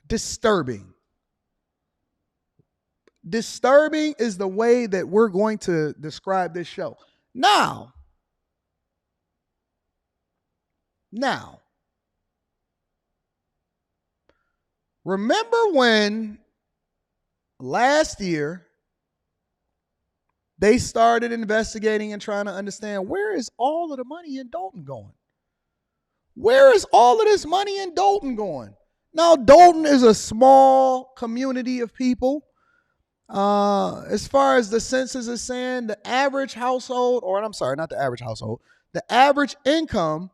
disturbing. Disturbing is the way that we're going to describe this show. Now, remember when last year they started investigating and trying to understand, where is all of the money in Dalton going? Where is all of this money in Dalton going? Now, Dalton is a small community of people. As far as the census is saying, the average household, or I'm sorry, not the average household, the average income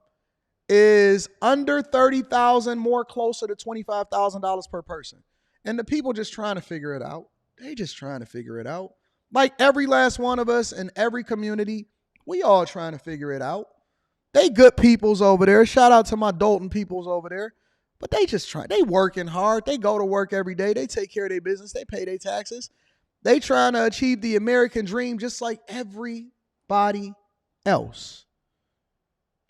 is under $30,000, more closer to $25,000 per person. And the people just trying to figure it out. They just trying to figure it out. Like every last one of us in every community, we all trying to figure it out. They good peoples over there. Shout out to my Dalton peoples over there. But they just try. They working hard. They go to work every day. They take care of their business. They pay their taxes. They trying to achieve the American dream just like everybody else.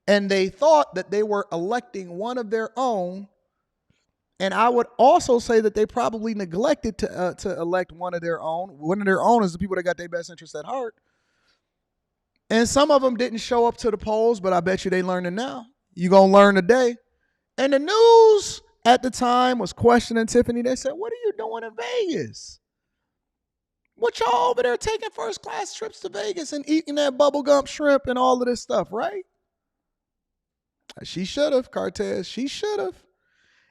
And they thought that they were electing one of their own. And I would also say that they probably neglected to elect one of their own. One of their own is the people that got their best interests at heart. And some of them didn't show up to the polls, but I bet you they learning now. You're going to learn today. And the news at the time was questioning Tiffany. They said, what are you doing in Vegas? What y'all over there taking first class trips to Vegas and eating that bubblegum shrimp and all of this stuff, right? She should have, Cortez. She should have.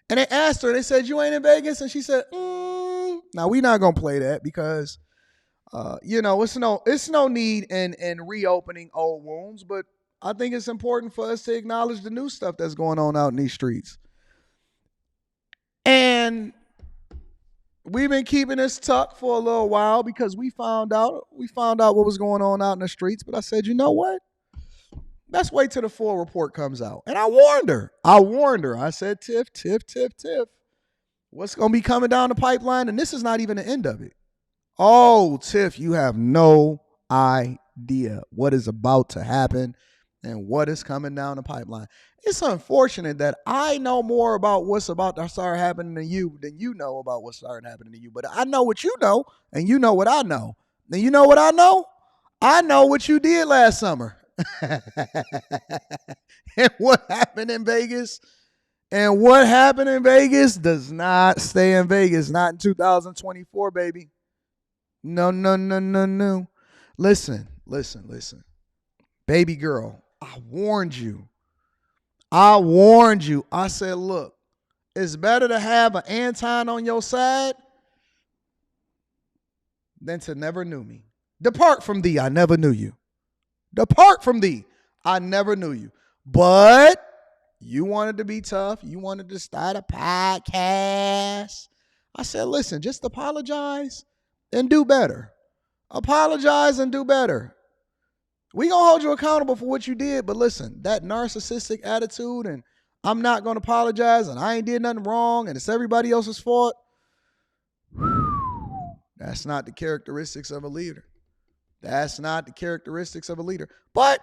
And they asked her, they said, you ain't in Vegas? And she said, Now, we're not going to play that because, it's no need in reopening old wounds. But I think it's important for us to acknowledge the new stuff that's going on out in these streets. And we've been keeping this tucked for a little while because we found out what was going on out in the streets. But I said, you know what? Let's wait till the full report comes out. And I warned her. I said, Tiff, what's going to be coming down the pipeline? And this is not even the end of it. Oh, Tiff, you have no idea what is about to happen and what is coming down the pipeline. It's unfortunate that I know more about what's about to start happening to you than you know about what's starting happening to you. But I know what you know, and you know what I know. And you know what I know? I know what you did last summer. And what happened in Vegas? And what happened in Vegas does not stay in Vegas. Not in 2024, baby. No. Listen. Baby girl, I warned you. I said, look, it's better to have an Anton on your side than to never knew me. Depart from thee, I never knew you. Depart from thee, I never knew you. But you wanted to be tough. You wanted to start a podcast. I said, listen, just apologize and do better. Apologize and do better. We gonna hold you accountable for what you did, but listen, that narcissistic attitude and I'm not gonna apologize and I ain't did nothing wrong and it's everybody else's fault. That's not the characteristics of a leader. That's not the characteristics of a leader. But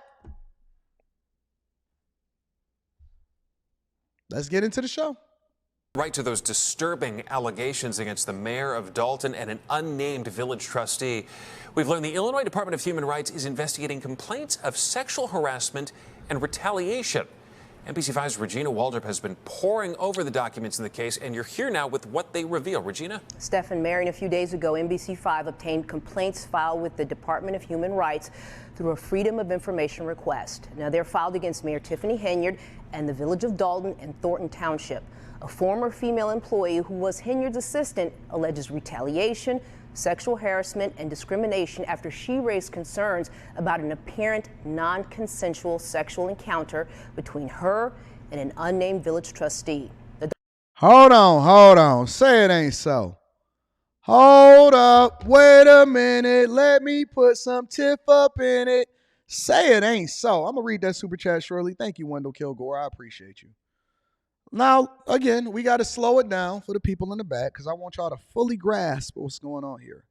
let's get into the show. Right to those disturbing allegations against the mayor of Dalton and an unnamed village trustee. We've learned the Illinois Department of Human Rights is investigating complaints of sexual harassment and retaliation. NBC5's Regina Waldrop has been poring over the documents in the case, and you're here now with what they reveal. Regina? Stephen, Marion, a few days ago, NBC5 obtained complaints filed with the Department of Human Rights through a Freedom of Information request. Now, they're filed against Mayor Tiffany Henyard and the village of Dalton and Thornton Township. A former female employee who was Henyard's assistant alleges retaliation, sexual harassment, and discrimination after she raised concerns about an apparent non-consensual sexual encounter between her and an unnamed village trustee. Hold on. Say it ain't so. Hold up. Wait a minute. Let me put some Tiff up in it. Say it ain't so. I'm going to read that super chat shortly. Thank you, Wendell Kilgore. I appreciate you. Now, again, we got to slow it down for the people in the back because I want y'all to fully grasp what's going on here.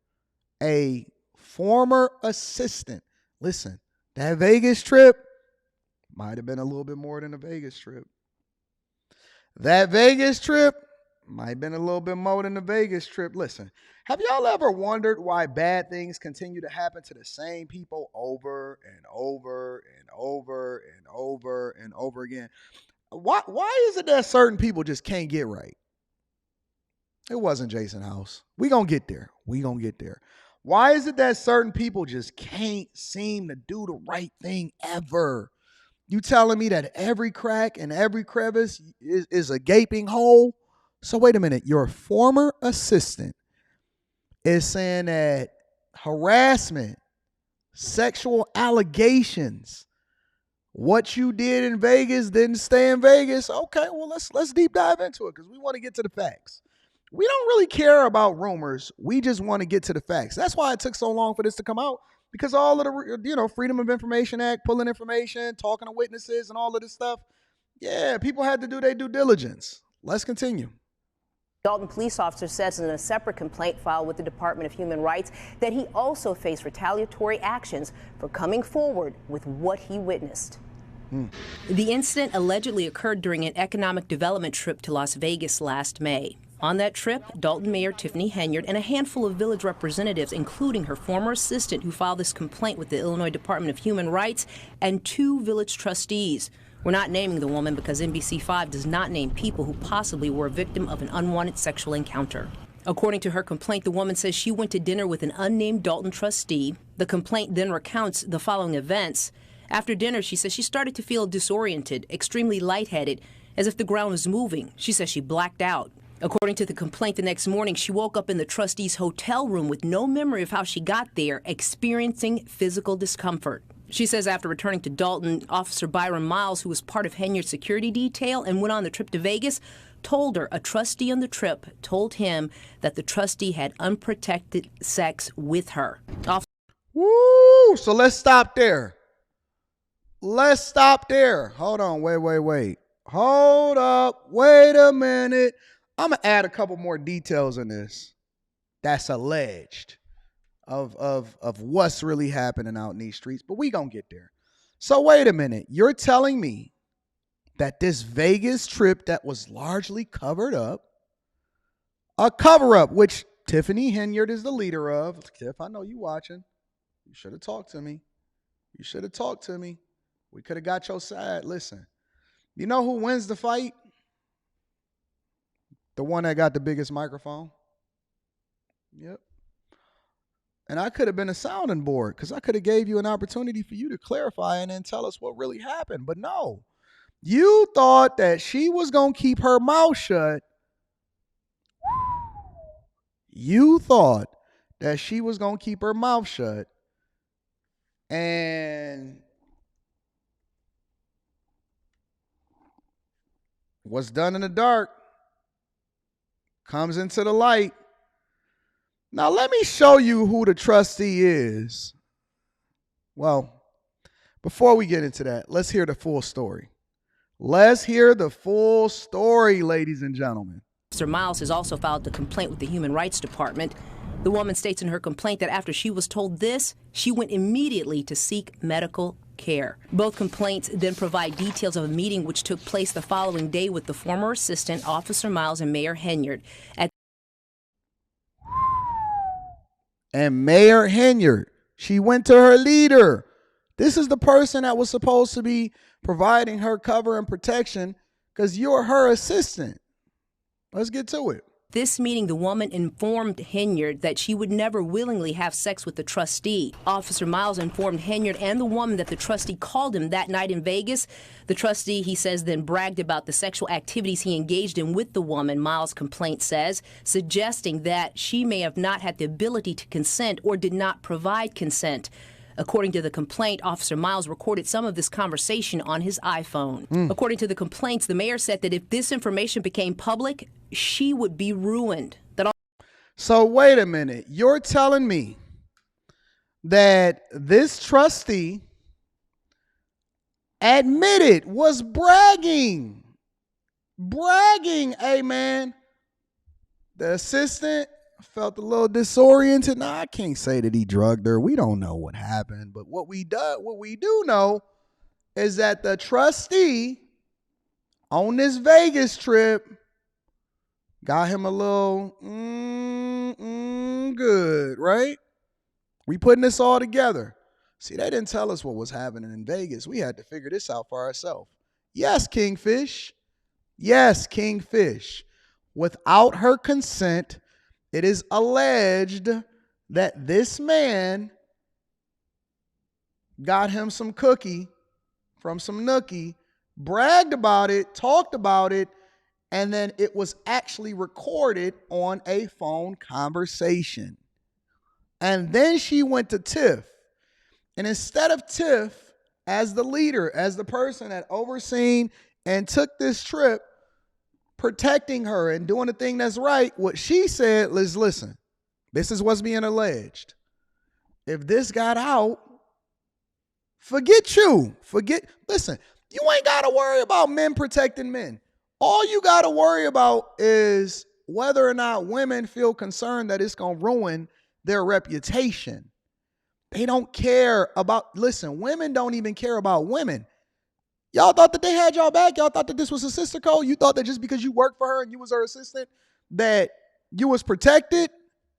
A former assistant. Listen, that Vegas trip might have been a little bit more than a Vegas trip. That Vegas trip Might have been a little bit more than the Vegas trip. Listen, have y'all ever wondered why bad things continue to happen to the same people over and over and over and over and over again? Why is it that certain people just can't get right? It wasn't Jason House. We gonna get there. We gonna get there. Why is it that certain people just can't seem to do the right thing ever? You telling me that every crack and every crevice is a gaping hole? So wait a minute. Your former assistant is saying that harassment, sexual allegations, what you did in Vegas didn't stay in Vegas. Okay, well let's deep dive into it because we want to get to the facts. We don't really care about rumors. We just want to get to the facts. That's why it took so long for this to come out, because all of the Freedom of Information Act, pulling information, talking to witnesses, and all of this stuff. Yeah, people had to do their due diligence. Let's continue. Dalton police officer says in a separate complaint filed with the Department of Human Rights that he also faced retaliatory actions for coming forward with what he witnessed. The incident allegedly occurred during an economic development trip to Las Vegas last May. On that trip, Dalton Mayor Tiffany Henyard and a handful of village representatives, including her former assistant who filed this complaint with the Illinois Department of Human Rights, and 2 village trustees. We're not naming the woman because NBC5 does not name people who possibly were a victim of an unwanted sexual encounter. According to her complaint, the woman says she went to dinner with an unnamed Dalton trustee. The complaint then recounts the following events. After dinner, she says she started to feel disoriented, extremely lightheaded, as if the ground was moving. She says she blacked out. According to the complaint, the next morning, she woke up in the trustee's hotel room with no memory of how she got there, experiencing physical discomfort. She says after returning to Dalton, Officer Byron Miles, who was part of Henyard's security detail and went on the trip to Vegas, told her a trustee on the trip told him that the trustee had unprotected sex with her. Woo! So let's stop there. Let's stop there. Hold on. Wait. Hold up. Wait a minute. I'm going to add a couple more details in this that's alleged of what's really happening out in these streets, but we going to get there. So wait a minute. You're telling me that this Vegas trip that was largely covered up, a cover-up, which Tiffany Henyard is the leader of. Tiff, I know you watching. You should have talked to me. We could have got your side. Listen, you know who wins the fight? The one that got the biggest microphone. Yep. And I could have been a sounding board because I could have gave you an opportunity for you to clarify and then tell us what really happened. But no, you thought that she was going to keep her mouth shut. And what's done in the dark comes into the light. Now, let me show you who the trustee is. Well, before we get into that, let's hear the full story. Ladies and gentlemen. Officer Miles has also filed a complaint with the Human Rights Department. The woman states in her complaint that after she was told this, she went immediately to seek medical care. Both complaints then provide details of a meeting which took place the following day with the former assistant, Officer Miles, and Mayor Henyard. And Mayor Henyard, she went to her leader. This is the person that was supposed to be providing her cover and protection because you're her assistant. Let's get to it. This meeting, the woman informed Henyard that she would never willingly have sex with the trustee. Officer Miles informed Henyard and the woman that the trustee called him that night in Vegas. The trustee, he says, then bragged about the sexual activities he engaged in with the woman, Miles' complaint says, suggesting that she may have not had the ability to consent or did not provide consent. According to the complaint, Officer Miles recorded some of this conversation on his iPhone. According to the complaints, the mayor said that if this information became public, she would be ruined. So wait a minute. You're telling me that this trustee admitted was bragging. Hey, man. The assistant felt a little disoriented. Now, I can't say that he drugged her. We don't know what happened. But what we do know is that the trustee on this Vegas trip Got him a little good, right? We putting this all together. See, they didn't tell us what was happening in Vegas. We had to figure this out for ourselves. Yes, Kingfish. Yes, Kingfish. Without her consent, it is alleged that this man got him some cookie from some nookie, bragged about it, talked about it, and then it was actually recorded on a phone conversation. And then she went to Tiff. And instead of Tiff, as the leader, as the person that overseen and took this trip, protecting her and doing the thing that's right, what she said is, listen, this is what's being alleged. If this got out, forget you. Listen, you ain't got to worry about men protecting men. All you got to worry about is whether or not women feel concerned that it's going to ruin their reputation. They don't care about, listen, women don't even care about women. Y'all thought that they had y'all back. Y'all thought that this was a sister code. You thought that just because you worked for her and you was her assistant that you was protected.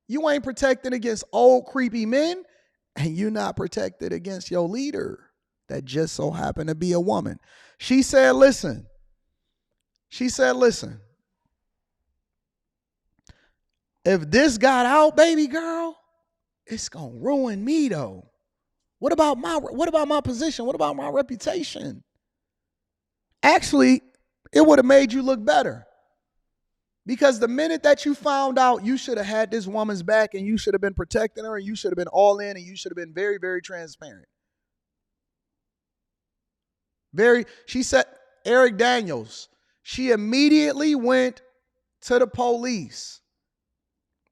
You ain't protected against old creepy men, and you not protected against your leader that just so happened to be a woman. She said, listen, if this got out, baby girl, it's going to ruin me though. What about my position? What about my reputation? Actually, it would have made you look better. Because the minute that you found out, you should have had this woman's back and you should have been protecting her and you should have been all in and you should have been very, very transparent. She said, Eric Daniels, she immediately went to the police.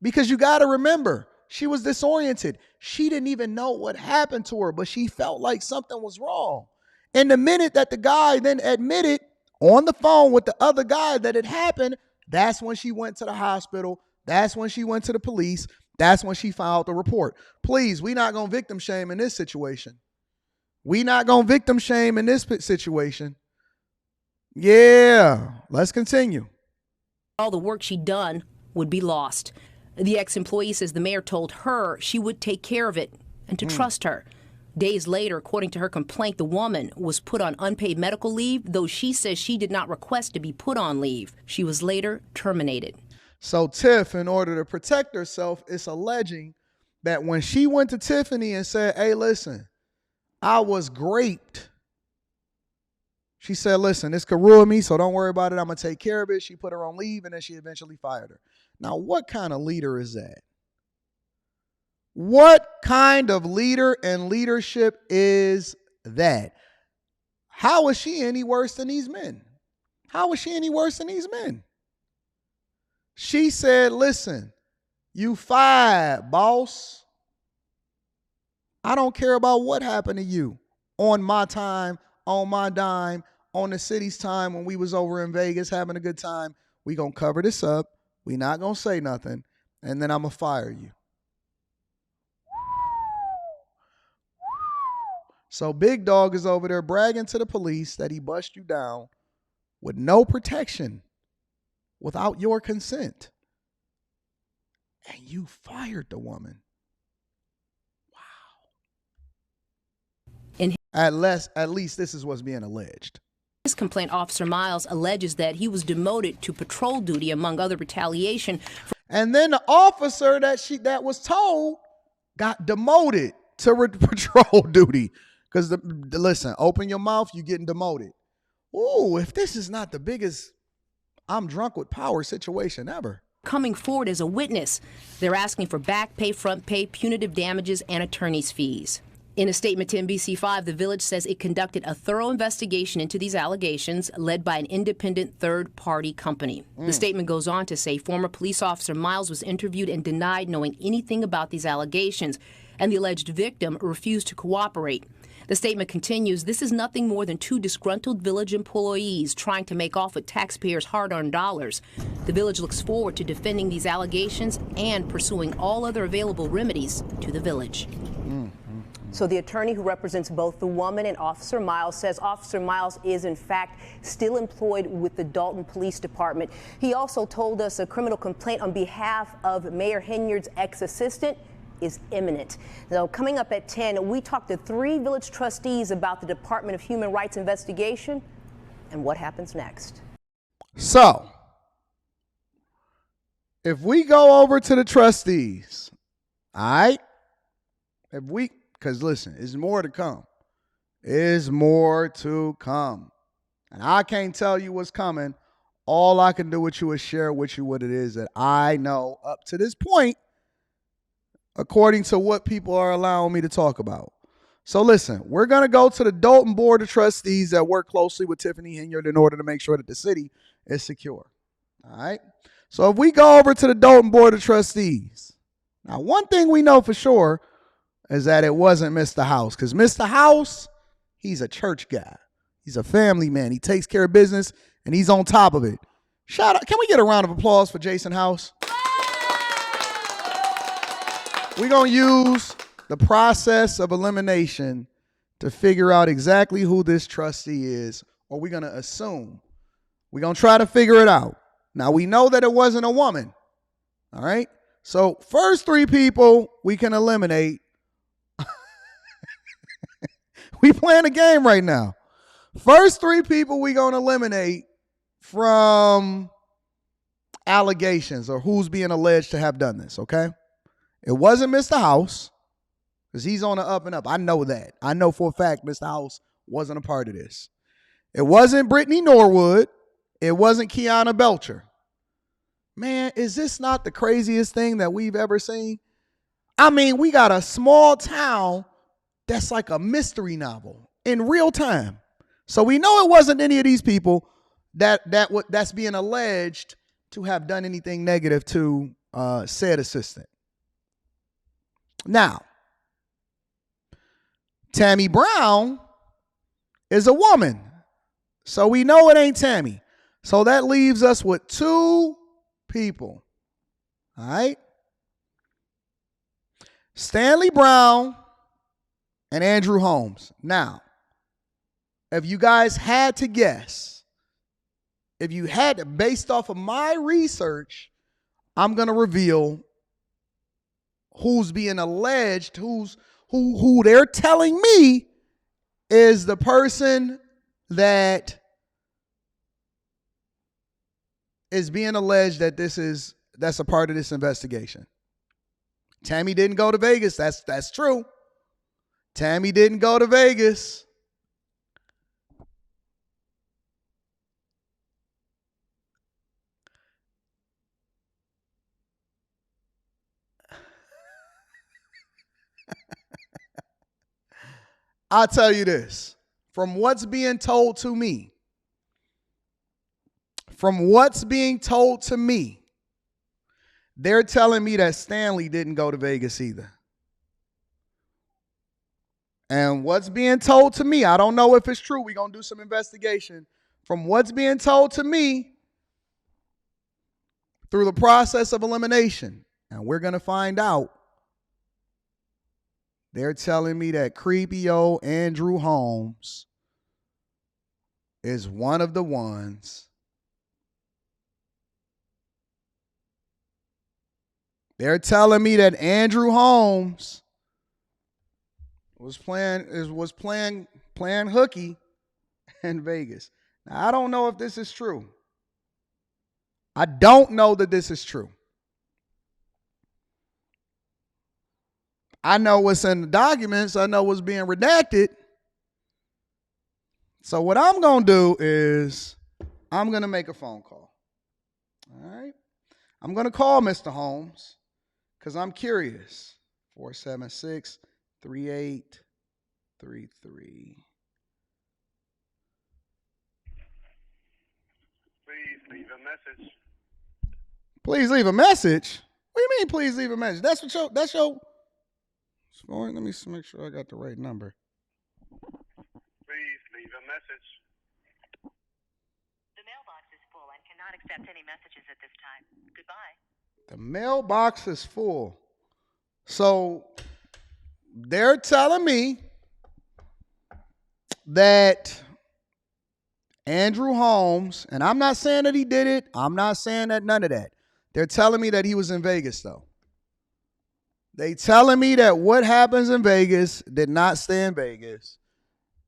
Because you got to remember, she was disoriented. She didn't even know what happened to her, but she felt like something was wrong. And the minute that the guy then admitted on the phone with the other guy that it happened, that's when she went to the hospital. That's when she went to the police. That's when she filed the report. Please, we're not going to victim shame in this situation. We're not going to victim shame in this situation. Yeah, let's continue. All the work she'd done would be lost. The ex-employee says the mayor told her she would take care of it and to trust her. Days later, according to her complaint, the woman was put on unpaid medical leave, though she says she did not request to be put on leave. She was later terminated. So Tiff, in order to protect herself, is alleging that when she went to Tiffany and said, hey, listen, I was raped. She said, listen, this could ruin me, so don't worry about it. I'm going to take care of it. She put her on leave, and then she eventually fired her. Now, what kind of leader is that? What kind of leader and leadership is that? How is she any worse than these men? How is she any worse than these men? She said, listen, you fired, boss. I don't care about what happened to you on my time, on my dime, on the city's time when we was over in Vegas having a good time. We going to cover this up. We not going to say nothing. And then I'm going to fire you. So Big Dog is over there bragging to the police that he bust you down with no protection, without your consent. And you fired the woman. Wow. At least this is what's being alleged. His complaint, Officer Miles alleges that he was demoted to patrol duty, among other retaliation. And then the officer that was told got demoted to patrol duty. Because, listen, open your mouth, you're getting demoted. Ooh, if this is not the biggest I'm drunk with power situation ever. Coming forward as a witness, they're asking for back pay, front pay, punitive damages, and attorney's fees. In a statement to NBC5, the Village says it conducted a thorough investigation into these allegations led by an independent third-party company. The statement goes on to say former police officer Miles was interviewed and denied knowing anything about these allegations, and the alleged victim refused to cooperate. The statement continues, this is nothing more than two disgruntled Village employees trying to make off with taxpayers' hard-earned dollars. The Village looks forward to defending these allegations and pursuing all other available remedies to the Village. So the attorney who represents both the woman and Officer Miles says Officer Miles is in fact still employed with the Dalton Police Department. He also told us a criminal complaint on behalf of Mayor Henyard's ex-assistant is imminent. Now, coming up at 10, we talked to 3 village trustees about the Department of Human Rights investigation and what happens next. So, if we go over to the trustees, all right, because listen, there's more to come. There's more to come. And I can't tell you what's coming. All I can do with you is share with you what it is that I know up to this point, according to what people are allowing me to talk about. So listen, we're going to go to the Dalton Board of Trustees that work closely with Tiffany Henyard in order to make sure that the city is secure. All right? So if we go over to the Dalton Board of Trustees, now one thing we know for sure is that it wasn't Mr. House, because Mr. House, he's a church guy. He's a family man. He takes care of business, and he's on top of it. Shout out. Can we get a round of applause for Jason House? We're going to use the process of elimination to figure out exactly who this trustee is, or we're going to assume. We're going to try to figure it out. Now, we know that it wasn't a woman, all right? So first 3 people we can eliminate. We playing a game right now. First 3 people we going to eliminate from allegations or who's being alleged to have done this, okay? It wasn't Mr. House, because he's on the up and up. I know that. I know for a fact Mr. House wasn't a part of this. It wasn't Brittany Norwood. It wasn't Kiana Belcher. Man, is this not the craziest thing that we've ever seen? I mean, we got a small town that's like a mystery novel in real time. So we know it wasn't any of these people that's being alleged to have done anything negative to said assistant. Now, Tammy Brown is a woman. So we know it ain't Tammy. So that leaves us with 2 people. All right? Stanley Brown and Andrew Holmes. Now, if you guys had to guess, if you had to, based off of my research, I'm going to reveal who's being alleged, who they're telling me is the person that is being alleged that that's a part of this investigation. Tammy didn't go to Vegas. That's true. Tammy didn't go to Vegas. I'll tell you this. From what's being told to me, they're telling me that Stanley didn't go to Vegas either. And what's being told to me, I don't know if it's true. We're going to do some investigation. From what's being told to me through the process of elimination, and we're going to find out, they're telling me that creepy old Andrew Holmes is one of the ones. They're telling me that Andrew Holmes was playing hooky in Vegas. Now, I don't know if this is true. I don't know that this is true. I know what's in the documents. I know what's being redacted. So what I'm going to do is I'm going to make a phone call. All right? I'm going to call Mr. Holmes because I'm curious. 476-3833. Please leave a message. Please leave a message? What do you mean, please leave a message? That's your let me make sure I got the right number. Please leave a message. The mailbox is full and cannot accept any messages at this time. Goodbye. The mailbox is full. So they're telling me that Andrew Holmes, and I'm not saying that he did it. I'm not saying that none of that. They're telling me that he was in Vegas, though. They telling me that what happens in Vegas did not stay in Vegas.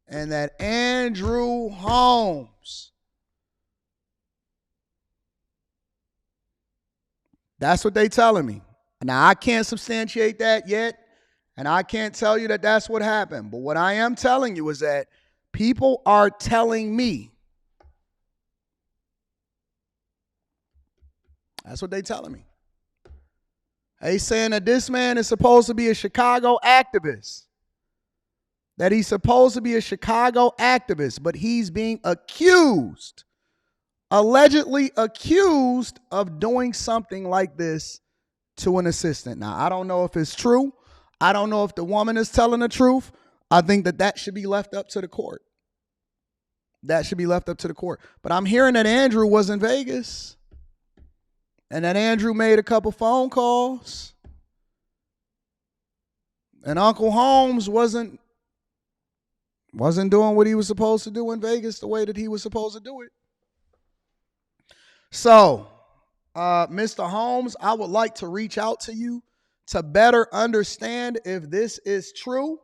And that Andrew Holmes, that's what they telling me. Now, I can't substantiate that yet, and I can't tell you that that's what happened. But what I am telling you is that people are telling me. That's what they telling me. They saying that this man is supposed to be a Chicago activist. That he's supposed to be a Chicago activist, but he's being accused, allegedly accused of doing something like this to an assistant. Now, I don't know if it's true. I don't know if the woman is telling the truth. I think that should be left up to the court. That should be left up to the court. But I'm hearing that Andrew was in Vegas and that Andrew made a couple phone calls and Uncle Holmes wasn't doing what he was supposed to do in Vegas the way that he was supposed to do it. So, Mr. Holmes, I would like to reach out to you to better understand if this is true.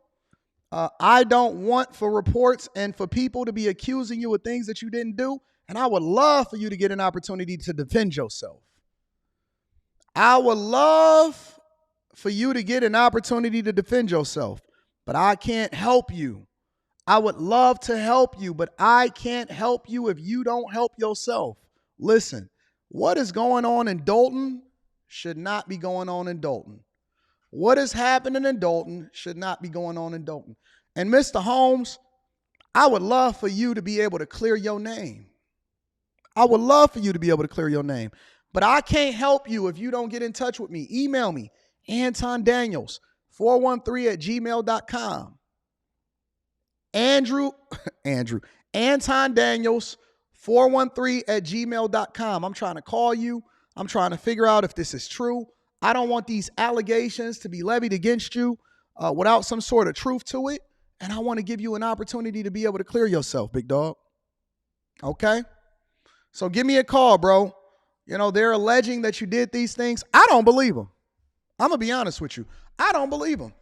I don't want for reports and for people to be accusing you of things that you didn't do. And I would love for you to get an opportunity to defend yourself. I would love for you to get an opportunity to defend yourself, but I can't help you. I would love to help you, but I can't help you if you don't help yourself. Listen, what is going on in Dalton should not be going on in Dalton. What is happening in Dalton should not be going on in Dalton. And Mr. Holmes, I would love for you to be able to clear your name. I would love for you to be able to clear your name. But I can't help you if you don't get in touch with me. Email me, Anton Daniels, 413@gmail.com. Anton Daniels, 413@gmail.com. I'm trying to call you. I'm trying to figure out if this is true. I don't want these allegations to be levied against you without some sort of truth to it. And I want to give you an opportunity to be able to clear yourself, big dog. Okay? So give me a call, bro. You know, they're alleging that you did these things. I don't believe them. I'm going to be honest with you. I don't believe them.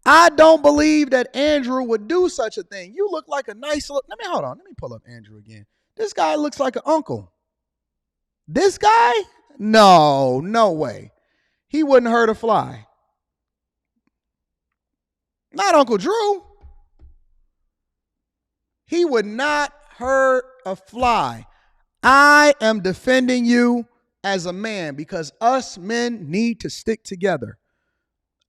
I don't believe that Andrew would do such a thing. You look like a nice look. Hold on. Let me pull up Andrew again. This guy looks like an uncle. This guy? No way. He wouldn't hurt a fly. Not Uncle Drew. He would not hurt a fly. I am defending you as a man because us men need to stick together.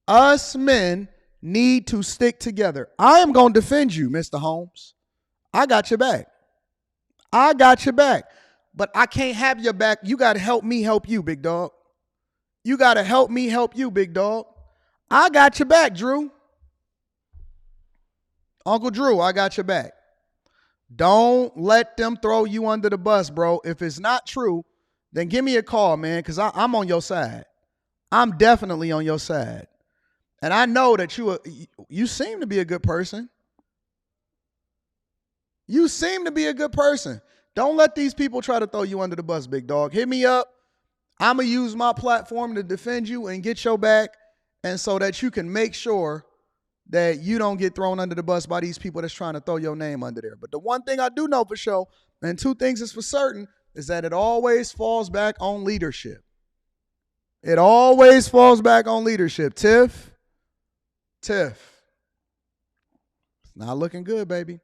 Us men need to stick together. I am going to defend you, Mr. Holmes. I got your back. I got your back. But I can't have your back. You got to help me help you, big dog. You got to help me help you, big dog. I got your back, Drew. Uncle Drew, I got your back. Don't let them throw you under the bus, bro. If it's not true, then give me a call, man, because I'm on your side. I'm definitely on your side. And I know that you seem to be a good person. You seem to be a good person. Don't let these people try to throw you under the bus, big dog. Hit me up. I'm going to use my platform to defend you and get your back, and so that you can make sure that you don't get thrown under the bus by these people that's trying to throw your name under there. But the one thing I do know for sure, and two things is for certain, is that it always falls back on leadership. It always falls back on leadership. Tiff, it's not looking good, baby.